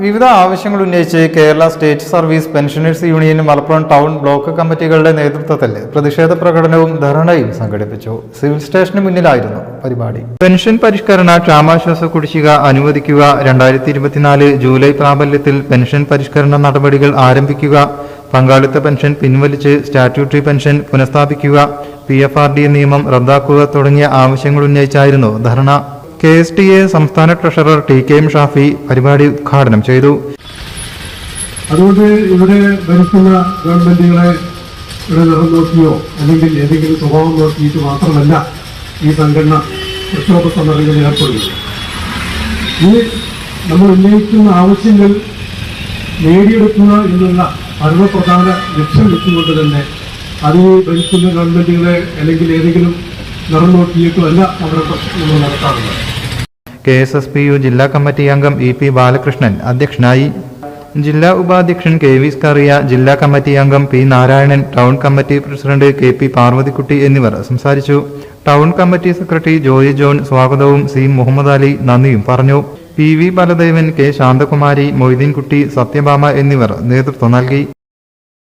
വിവിധ ആവശ്യങ്ങൾ ഉന്നയിച്ച് Kerala state service pensioners union Malappuram town block കമ്മിറ്റികളുടെ നേതൃത്വത്തിൽ പ്രതിഷേധ പ്രകടനവും ധർണയും സംഘടിപ്പിച്ചു. സിവിൽ സ്റ്റേഷന് മുന്നിലായിരുന്നു പരിപാടി. പെൻഷൻ പരിഷ്കരണ ക്ഷാമാശ്വാസ കുടിശ്ശിക അനുവദിക്കുക, 2024 ജൂലൈ പ്രാബല്യത്തിൽ പെൻഷൻ പരിഷ്കരണ നടപടികൾ ആരംഭിക്കുക, പങ്കാളിത്ത പെൻഷൻ പിൻവലിച്ച് സ്റ്റാറ്റ്യൂട്ടറി പെൻഷൻ പുനഃസ്ഥാപിക്കുക, PFRD നിയമം റദ്ദാക്കുക തുടങ്ങിയ ആവശ്യങ്ങൾ ഉന്നയിച്ചായിരുന്നു ധർണ. KSTA സംസ്ഥാന ട്രഷറർ TKM ഷാഫി പരിപാടി ഉദ്ഘാടനം ചെയ്തു. അതുകൊണ്ട് ഇവിടെ ഭരിക്കുന്ന ഗവൺമെന്റുകളെ നിറം നോക്കിയോ അല്ലെങ്കിൽ ഏതെങ്കിലും സ്വഭാവം നോക്കിയിട്ട് മാത്രമല്ല ഈ സംഘടന പ്രക്ഷോഭ സമരങ്ങളിൽ ഏർപ്പെടുന്നത്. ഈ നമ്മൾ ഉന്നയിക്കുന്ന ആവശ്യങ്ങൾ നേടിയെടുക്കുക എന്നുള്ള പരമപ്രധാന ലക്ഷ്യം വെച്ചുകൊണ്ട് തന്നെ അത് ഭരിക്കുന്ന ഗവൺമെന്റുകളെ അല്ലെങ്കിൽ ഏതെങ്കിലും നിറം നോക്കിയിട്ടോ അല്ല നമ്മൾ നടത്താറുള്ളത്. KSSPU ജില്ലാ കമ്മിറ്റി അംഗം EP ബാലകൃഷ്ണൻ അധ്യക്ഷനായി. ജില്ലാ ഉപാധ്യക്ഷൻ KV സ്കറിയ, ജില്ലാ കമ്മിറ്റി അംഗം P Narayanan, town committee president KP Parvathikutty എന്നിവർ സംസാരിച്ചു. Town committee secretary Joy John സ്വാഗതവും C മുഹമ്മദ് അലി നന്ദിയും പറഞ്ഞു. PV ബലദേവൻ, K ശാന്തകുമാരി, മൊയ്തീൻകുട്ടി, സത്യഭാമ എന്നിവർ നേതൃത്വം നൽകി.